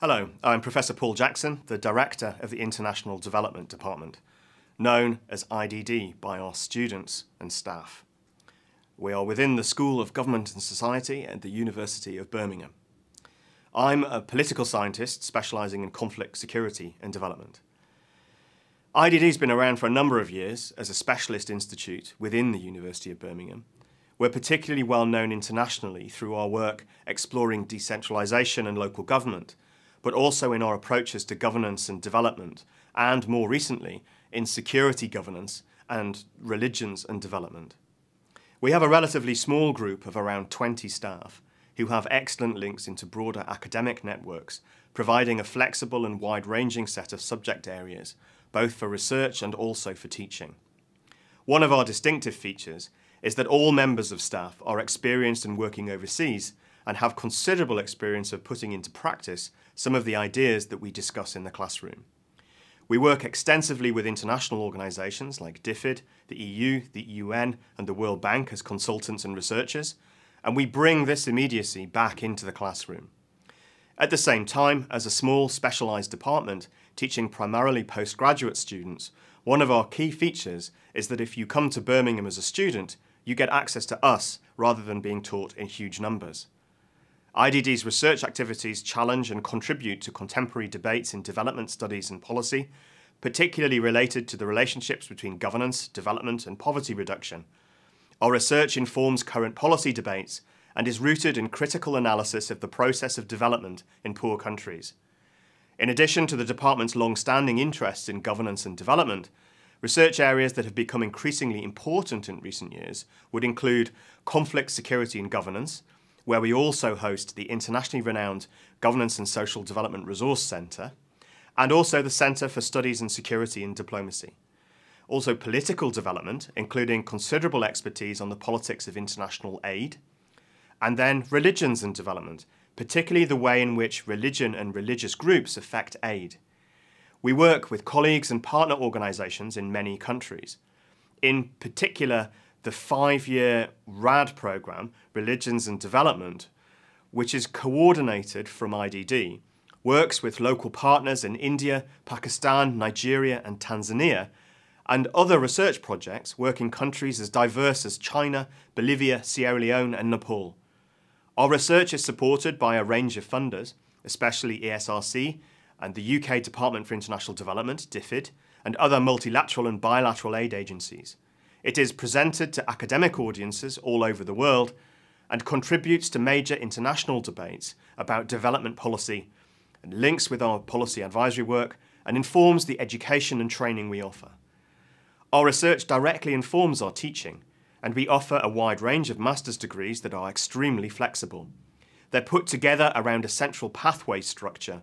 Hello, I'm Professor Paul Jackson, the Director of the International Development Department, known as IDD by our students and staff. We are within the School of Government and Society at the University of Birmingham. I'm a political scientist specialising in conflict, security and development. IDD's been around for a number of years as a specialist institute within the University of Birmingham. We're particularly well known internationally through our work exploring decentralisation and local government, but also in our approaches to governance and development, and more recently, in security governance and religions and development. We have a relatively small group of around 20 staff who have excellent links into broader academic networks, providing a flexible and wide-ranging set of subject areas, both for research and also for teaching. One of our distinctive features is that all members of staff are experienced in working overseas and have considerable experience of putting into practice some of the ideas that we discuss in the classroom. We work extensively with international organisations like DFID, the EU, the UN and the World Bank as consultants and researchers, and we bring this immediacy back into the classroom. At the same time, as a small specialised department teaching primarily postgraduate students, one of our key features is that if you come to Birmingham as a student, you get access to us rather than being taught in huge numbers. IDD's research activities challenge and contribute to contemporary debates in development studies and policy, particularly related to the relationships between governance, development and poverty reduction. Our research informs current policy debates and is rooted in critical analysis of the process of development in poor countries. In addition to the department's long-standing interests in governance and development, research areas that have become increasingly important in recent years would include conflict, security and governance, where we also host the internationally renowned Governance and Social Development Resource Centre, and also the Centre for Studies in Security and Diplomacy. Also political development, including considerable expertise on the politics of international aid, and then religions and development, particularly the way in which religion and religious groups affect aid. We work with colleagues and partner organisations in many countries. In particular, the 5-year RAD programme, Religions and Development, which is coordinated from IDD, works with local partners in India, Pakistan, Nigeria and Tanzania, and other research projects work in countries as diverse as China, Bolivia, Sierra Leone and Nepal. Our research is supported by a range of funders, especially ESRC and the UK Department for International Development, DFID, and other multilateral and bilateral aid agencies. It is presented to academic audiences all over the world and contributes to major international debates about development policy and links with our policy advisory work and informs the education and training we offer. Our research directly informs our teaching, and we offer a wide range of master's degrees that are extremely flexible. They're put together around a central pathway structure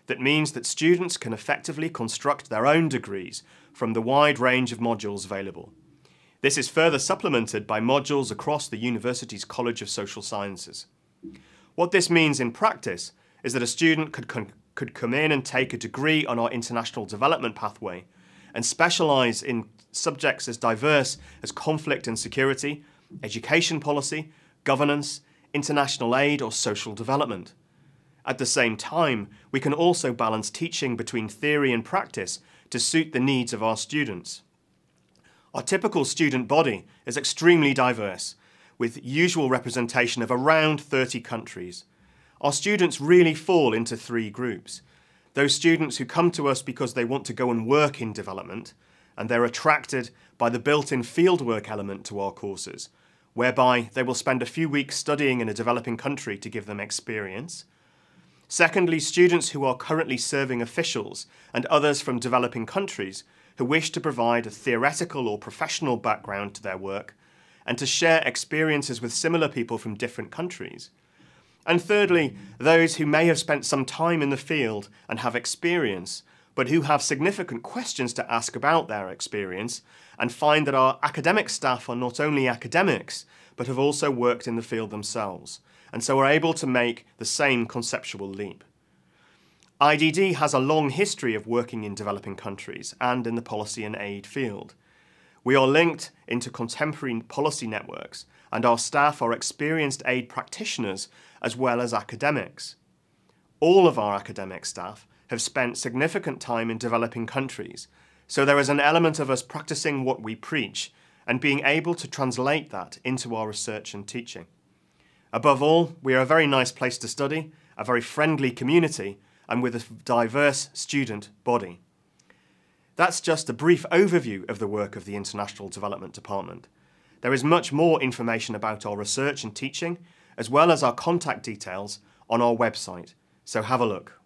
that means that students can effectively construct their own degrees from the wide range of modules available. This is further supplemented by modules across the university's College of Social Sciences. What this means in practice is that a student could come in and take a degree on our international development pathway and specialise in subjects as diverse as conflict and security, education policy, governance, international aid or social development. At the same time, we can also balance teaching between theory and practice to suit the needs of our students. Our typical student body is extremely diverse, with usual representation of around 30 countries. Our students really fall into 3 groups. Those students who come to us because they want to go and work in development, and they're attracted by the built-in fieldwork element to our courses, whereby they will spend a few weeks studying in a developing country to give them experience. Secondly, students who are currently serving officials and others from developing countries who wish to provide a theoretical or professional background to their work and to share experiences with similar people from different countries. And thirdly, those who may have spent some time in the field and have experience, but who have significant questions to ask about their experience and find that our academic staff are not only academics, but have also worked in the field themselves, and so are able to make the same conceptual leap. IDD has a long history of working in developing countries and in the policy and aid field. We are linked into contemporary policy networks, and our staff are experienced aid practitioners as well as academics. all of our academic staff have spent significant time in developing countries, so there is an element of us practicing what we preach and being able to translate that into our research and teaching. Above all, we are a very nice place to study, a very friendly community, and with a diverse student body. That's just a brief overview of the work of the International Development Department. There is much more information about our research and teaching, as well as our contact details, on our website, so have a look.